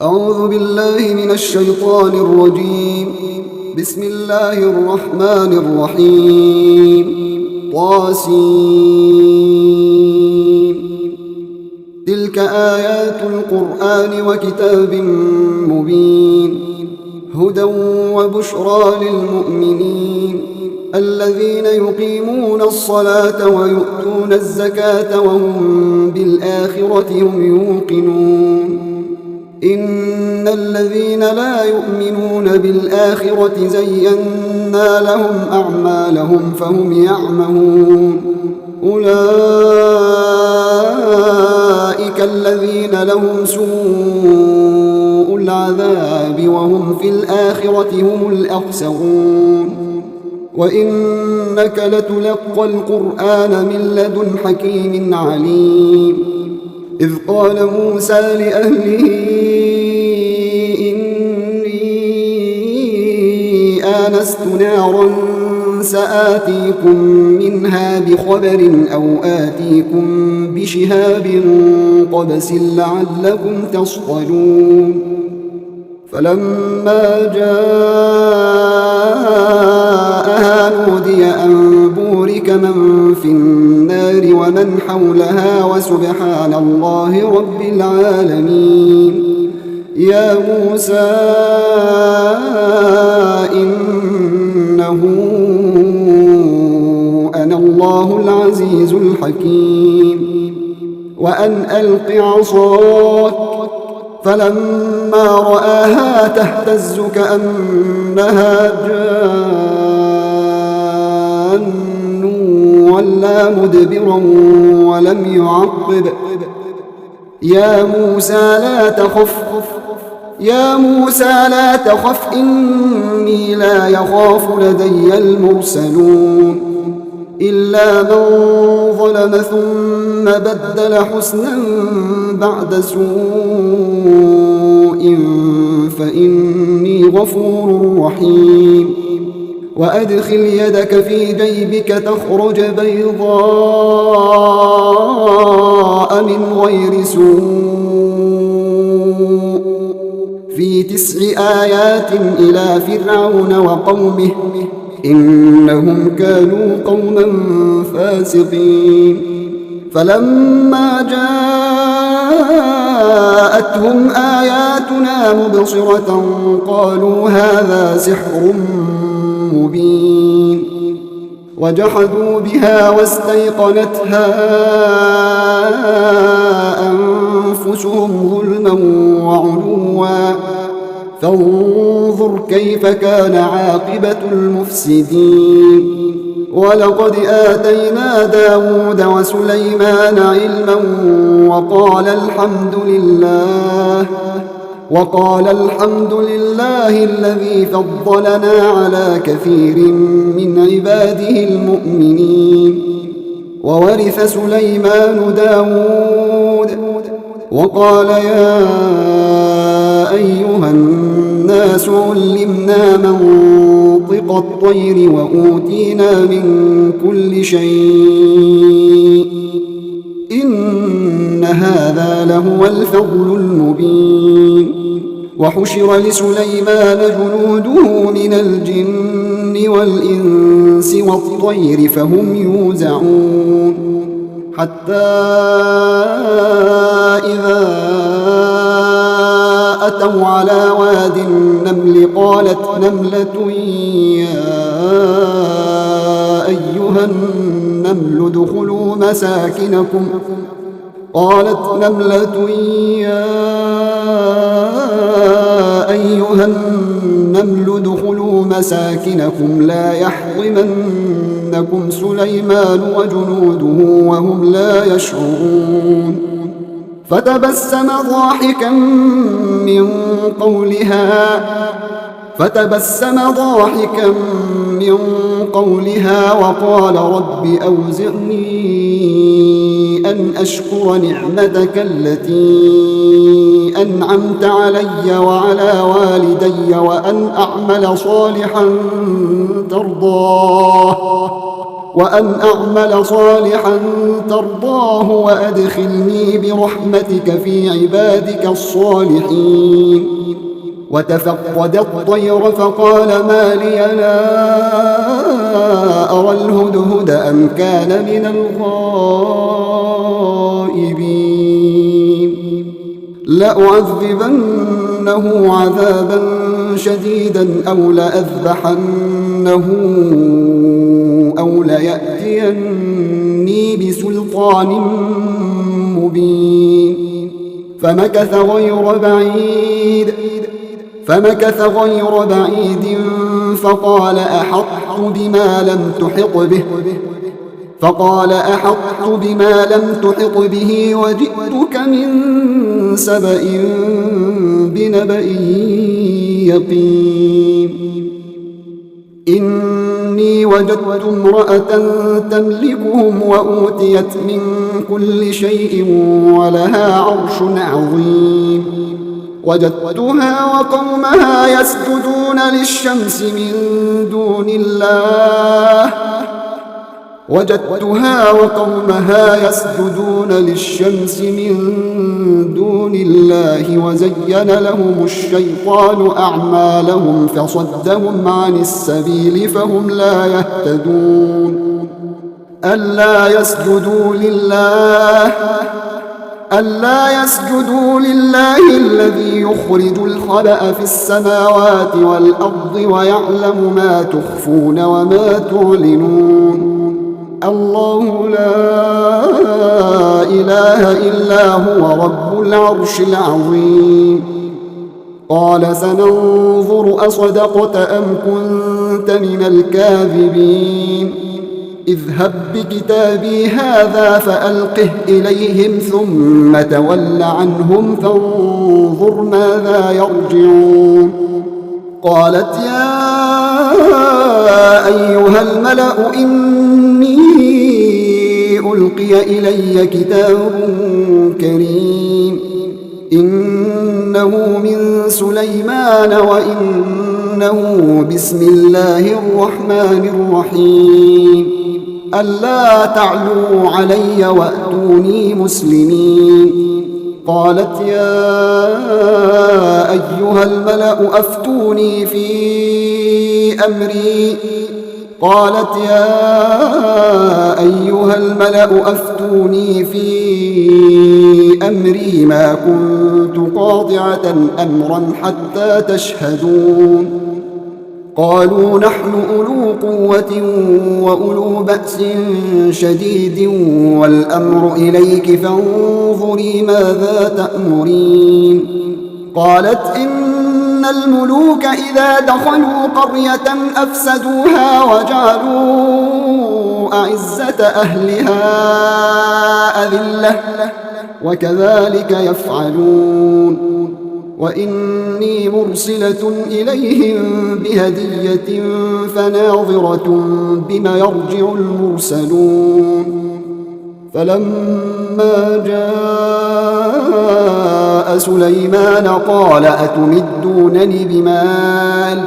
أعوذ بالله من الشيطان الرجيم. بسم الله الرحمن الرحيم. طاسين. تلك آيات القرآن وكتاب مبين، هدى وبشرى للمؤمنين الذين يقيمون الصلاة ويؤتون الزكاة وهم بالآخرة هم يوقنون. إن الذين لا يؤمنون بالآخرة زينا لهم أعمالهم فهم يعمهون. أولئك الذين لهم سوء العذاب وهم في الآخرة هم الأخسرون. وإنك لتلقى القرآن من لدن حكيم عليم. إذ قال موسى لأهله إني آنست نارا سآتيكم منها بخبر أو آتيكم بشهاب قبس لعلكم تصطلون. فلما جاءها نودي أن بورك من في النار ومن حولها وسبحان الله رب العالمين. يا موسى إنه أنا الله العزيز الحكيم. وأن ألق عصاك، فلما رآها تهتز كأنها جان ولا مدبرا ولم يعقب. يا موسى لا تخف إني لا يخاف لدي المرسلون. إلا من ظلم ثم بدل حسنا بعد سوء فإني غفور رحيم. وأدخل يدك في جيبك تخرج بيضاء من غير سوء في 9 آيات إلى فرعون وقومه إنهم كانوا قوما فاسقين. فلما جاءتهم آياتنا مبصرة قالوا هذا سحر مبين. وجحدوا بها واستيقنتها أنفسهم ظلما وعلوا فانظر كيف كان عاقبة المفسدين. ولقد آتينا داود وسليمان علما وقال الحمد لله الذي فضلنا على كثير من عباده المؤمنين. وورث سليمان داود وقال يا أيها الناس علمنا منطق الطير وأوتينا من كل شيء إن هذا لهو الفضل المبين. وحشر لسليمان جنوده من الجن والإنس والطير فهم يوزعون. حتى إذا أتوا على واد النمل قالت نملة يا أيها النمل ادخلوا مساكنكم لا يحطمنكم سليمان وجنوده وهم لا يشعرون. فتبسم ضاحكا من قولها وقال رب أوزعني أن أشكر نعمتك التي أنعمت علي وعلى والدي وأن أعمل صالحا ترضاه وأن أعمل صالحا ترضاه وأدخلني برحمتك في عبادك الصالحين. وتفقد الطير فقال ما لي لا أرى الهدهد أم كان من الغائبين. لأعذبنه عذابا شديدا أو لأذبحنه أو ليأتيني بسلطان مبين. فمكث غير بعيد فقال أحطت بما لم تحط به وجئتك من سبأ بنبأ يقين. إني وجدت امرأة تملكهم وأوتيت من كل شيء ولها عرش عظيم. وجدتها وقومها يسجدون للشمس من دون الله وزين لهم الشيطان أعمالهم فصدهم عن السبيل فهم لا يهتدون. ألا يسجدوا لله الذي يخرج الخبأ في السماوات والأرض ويعلم ما تخفون وما تعلنون. الله لا إله إلا هو رب العرش العظيم. قال سننظر أصدقت أم كنت من الكاذبين. اذهب بكتابي هذا فألقه إليهم ثم تول عنهم فانظر ماذا يرجعون. قالت يا أيها الملأ إني ألقي إلي كتاب كريم إنه من سليمان وإنه بسم الله الرحمن الرحيم ألا تعلوا علي وأتوني مسلمين. قالت يا أيها الملأ أفتوني في أمري ما كنت قاطعة أمرا حتى تشهدون. قالوا نحن أولو قوة وأولو بأس شديد والأمر إليك فانظري ماذا تأمرين. قالت إن الملوك إذا دخلوا قرية أفسدوها وجعلوا أعزة أهلها أذلة وكذلك يفعلون. وإني مرسلة إليهم بهدية فناظرة بما يرجع المرسلون. فلما جاء سليمان قال أتمدونني بمال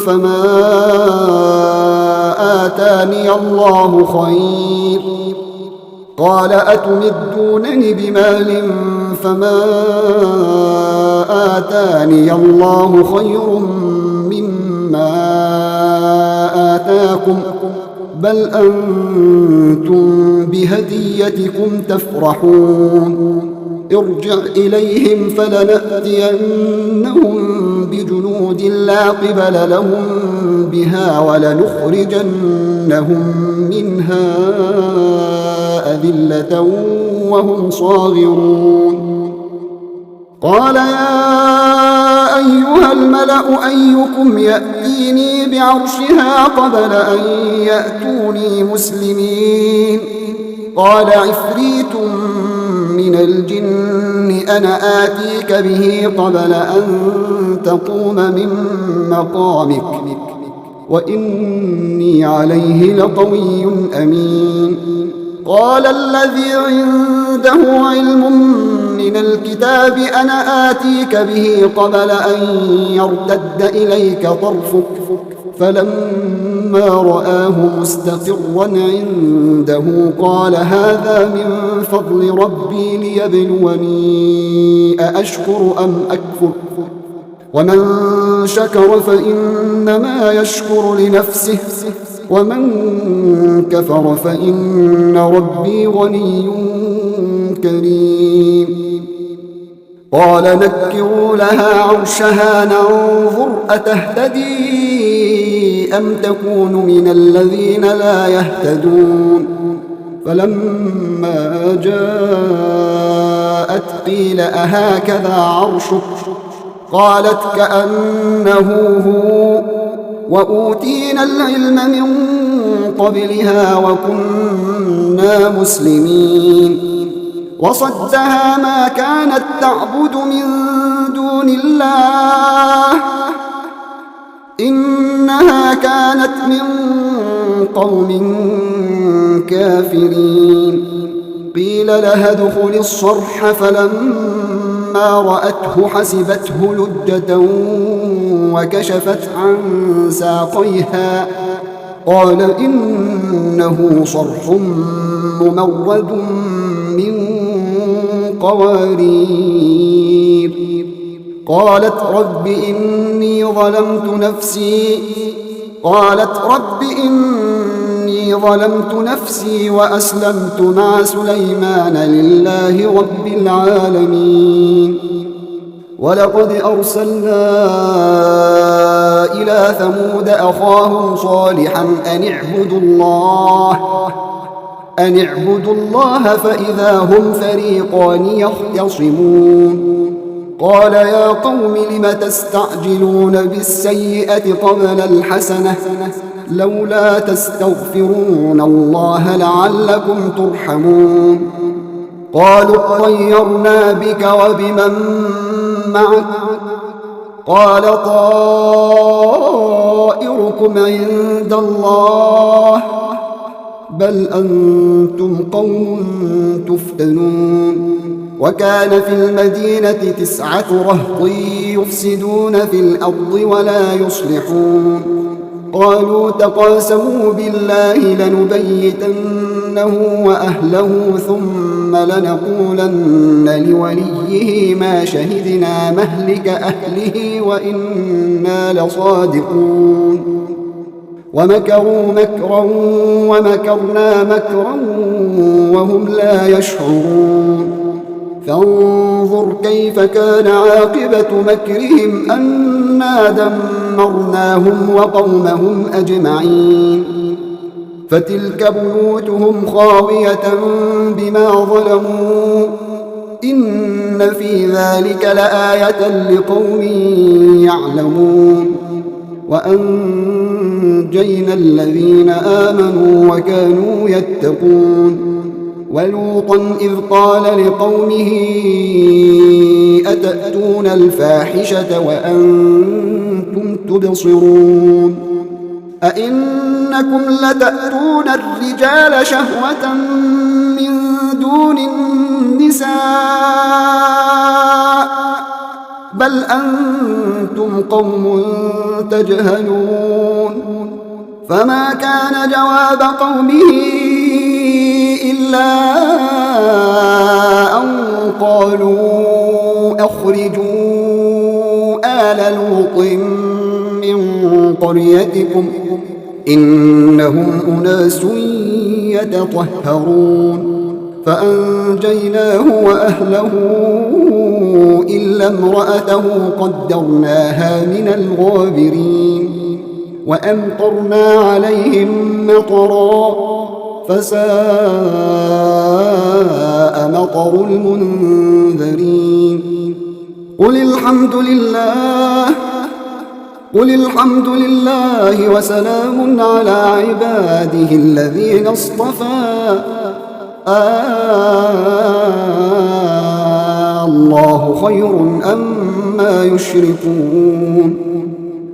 فما آتاني الله خير مما آتاكم بل أنتم بهديتكم تفرحون. ارجع إليهم فلنأتينهم بجنود لا قبل لهم بها ولنخرجنهم منها أذلة وهم صاغرون. قال يا أيها الملأ أيكم يأتيني بعرشها قبل أن يأتوني مسلمين. قال عفريت من الجن أنا آتيك به قبل أن تقوم من مقامك وإني عليه لقوي أمين. قال الذي عنده علم من الكتاب أنا آتيك به قبل أن يرتد إليك طرفك فلما رآه مستقرا عنده قال هذا من فضل ربي ليبلوني أأشكر أم أكفر ومن شكر فإنما يشكر لنفسه ومن كفر فإن ربي غني كريم قال نكروا لها عرشها ننظر أتهتدي أم تكون من الذين لا يهتدون فلما جاءت قيل أهكذا عرشك قالت كأنه هو وأوتينا العلم من قبلها وكنا مسلمين وصدها ما كانت تعبد من دون الله إنها كانت من قوم كافرين قيل لها ادخل الصرح فلما رأته حسبته لجة وكشفت عن ساقيها قال إنه صرح ممرد من قوارير قالت رب إني ظلمت نفسي وأسلمت مع سليمان لله رب العالمين ولقد أرسلنا إلى ثمود أخاهم صالحا أن اعبدوا الله فإذا هم فريقان يختصمون قال يا قوم لم تستعجلون بالسيئة قبل الحسنة لولا تستغفرون الله لعلكم ترحمون قالوا اطيرنا بك وبمن معك قال طائركم عند الله بل أنتم قوم تفتنون وكان في المدينة 9 رهط يفسدون في الأرض ولا يصلحون قالوا تقاسموا بالله لنبيتنه وأهله ثم لنقولن لوليه ما شهدنا مهلك أهله وإنا لصادقون ومكروا مكرا ومكرنا مكرا وهم لا يشعرون فانظر كيف كان عاقبة مكرهم أنا دمرناهم وقومهم أجمعين فتلك بيوتهم خاوية بما ظلموا إن في ذلك لآية لقوم يعلمون وأنجينا الذين آمنوا وكانوا يتقون ولوطا إذ قال لقومه أتأتون الفاحشة وأنتم تبصرون أئنكم لتأتون الرجال شهوة من دون النساء بل أنتم قوم تجهلون فما كان جواب قومه إلا أن قالوا أخرجوا آل لوط من قريتكم إنهم أناس يتطهرون فأنجيناه وأهله إلا امرأته قدرناها من الغابرين وأمطرنا عليهم مطرا فساء مطر المنذرين قل الحمد لله وسلام على عباده الذين اصطفى الله خير أما يشركون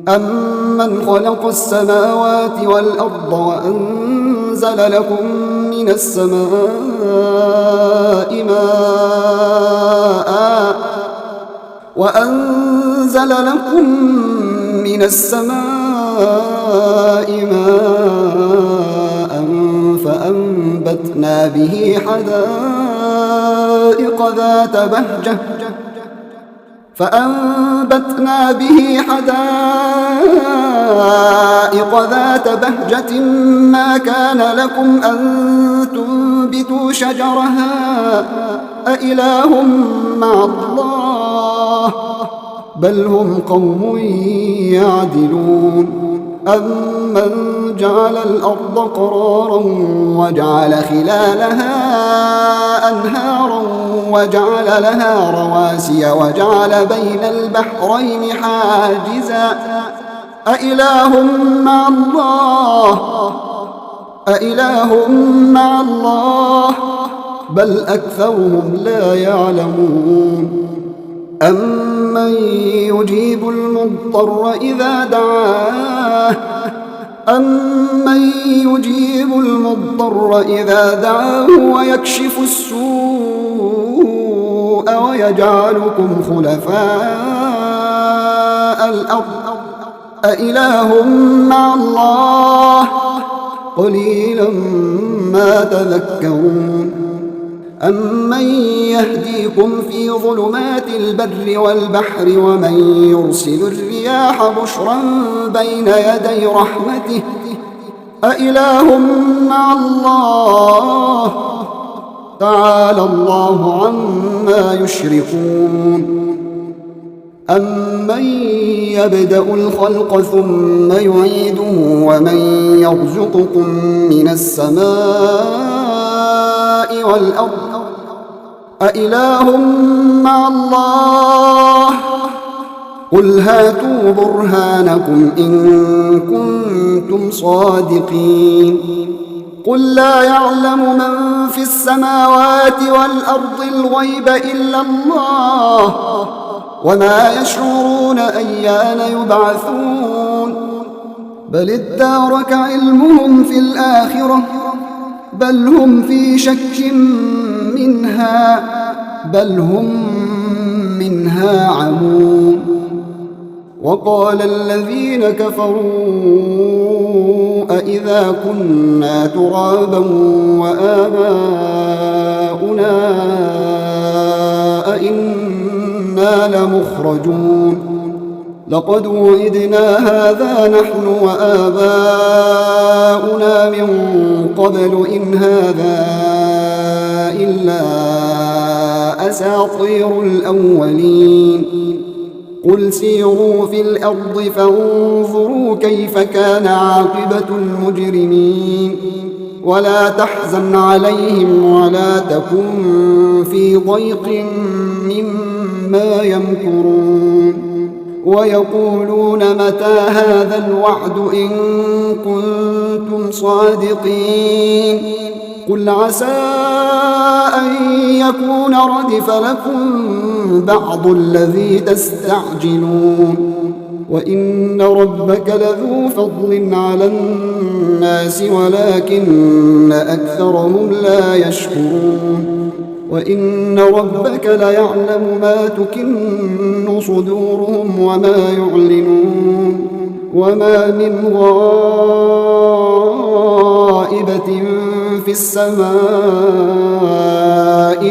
أمن خلق السماوات والأرض وأنزل لكم من السماء ماء فأنبتنا به حدائق ذات بهجة ما كان لكم أن تنبتوا شجرها أإله مع الله بل هم قوم يعدلون أمن جعل الأرض قرارا وجعل خلالها أنهارا وجعل لها رواسي وجعل بين البحرين حاجزا أإله مع الله بل أكثرهم لا يعلمون أمن يجيب المضطر إذا دعاه ويكشف السوء ويجعلكم خلفاء الأرض أإله مع الله قليلا ما تذكرون أمن يهديكم في ظلمات البر والبحر ومن يرسل الرياح بشرا بين يدي رحمته أإله مع الله تعالى الله عما يشركون أمن يبدأ الخلق ثم يعيده ومن يرزقكم من السماء والأرض أإله مع الله قل هاتوا برهانكم إن كنتم صادقين قل لا يعلم من في السماوات والأرض الغيب إلا الله وما يشعرون أيان يبعثون بل ادارك علمهم في الآخرة بل هم في شك منها عمون وقال الذين كفروا أإذا كنا ترابا وآباؤنا أئنا لمخرجون لقد وعدنا هذا نحن وآباؤنا من قبل إن هذا إلا أساطير الأولين قل سيروا في الأرض فانظروا كيف كان عاقبة المجرمين ولا تحزن عليهم ولا تكن في ضيق مما يمكرون ويقولون متى هذا الوعد إن كنتم صادقين قل عسى أن يكون ردف لكم بعض الذي تستعجلون وإن ربك لذو فضل على الناس ولكن أكثرهم لا يشكرون وإن ربك ليعلم ما تكن صدورهم وما يعلنون وما من غائبة في السماء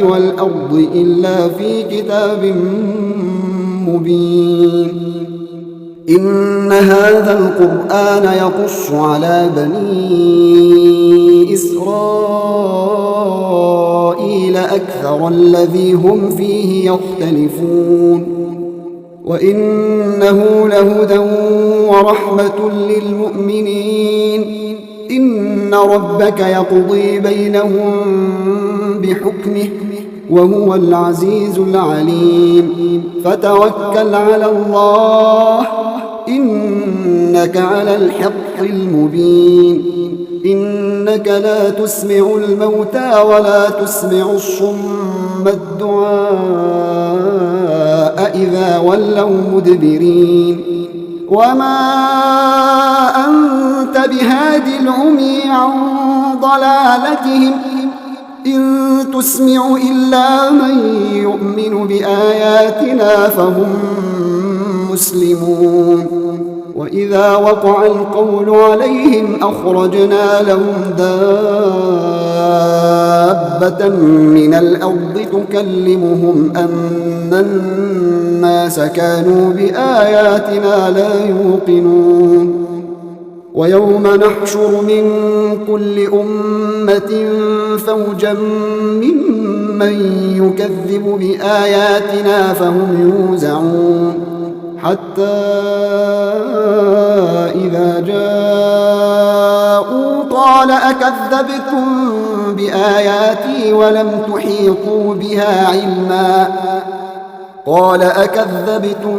والأرض إلا في كتاب مبين إن هذا القرآن يقص على بني إسرائيل أكثر الذي هم فيه يختلفون وإنه لهدى ورحمة للمؤمنين إن ربك يقضي بينهم بحكمه وهو العزيز العليم فتوكل على الله إنك على الحق المبين إنك لا تسمع الموتى ولا تسمع الصم الدعاء إذا ولوا مدبرين وما أنت بهادي العمي عن ضلالتهم إن تسمع إلا من يؤمن بآياتنا فهم مسلمون وإذا وقع القول عليهم أخرجنا لهم دابة من الأرض تكلمهم أن الناس كانوا بآياتنا لا يوقنون ويوم نحشر من كل أمة فوجا ممن يكذب بآياتنا فهم يوزعون حتى إذا جاءوا قال أكذبتم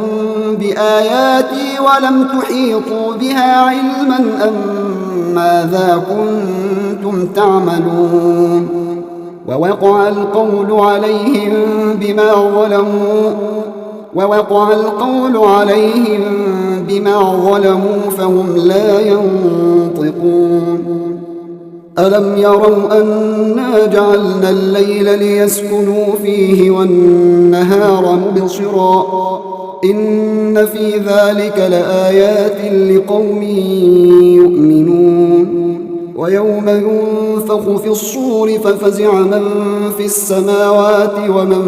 بآياتي ولم تحيطوا بها علما أم ماذا كنتم تعملون ووقع القول عليهم بما ظلموا فهم لا ينطقون ألم يروا أنا جعلنا الليل ليسكنوا فيه والنهار مبصرا إن في ذلك لآيات لقوم يؤمنون ويوم ينفخ في الصور ففزع من في السماوات ومن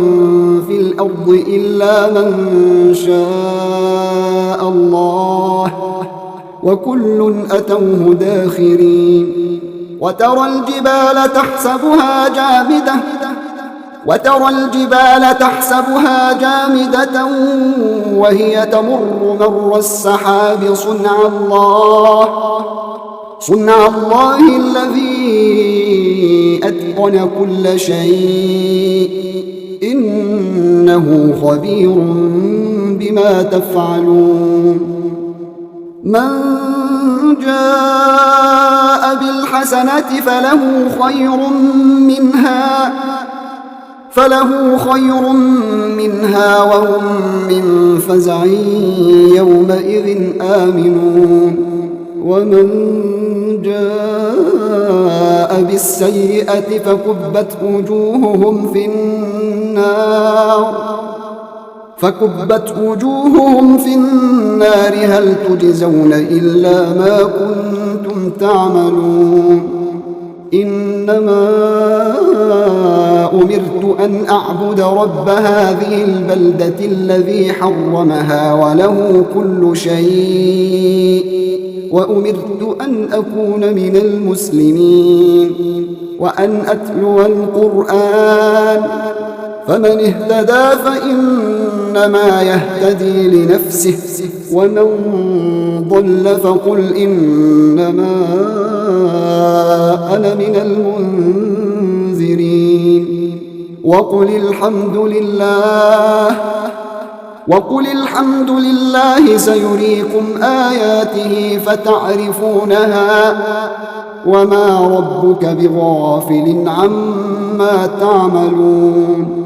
في الأرض إلا من شاء الله وكل أتوه داخرين وترى الجبال تحسبها جامدة وهي تمر مر السحاب صنع الله الذي أتقن كل شيء إنه خبير بما تفعلون من جاء بالحسنة فله خير منها وهم من فزع يومئذ آمنون ومن جاء بالسيئة فكبت وجوههم في النار هل تجزون إلا ما كنتم تعملون إنما أمرت أن أعبد رب هذه البلدة الذي حرمها وله كل شيء وأمرت أن أكون من المسلمين وأن أتلو القرآن فمن اهتدى فإنما يهتدي لنفسه ومن ضل فقل إنما أنا من المنذرين وقل الحمد لله سيريكم آياته فتعرفونها وما ربك بغافل عما تعملون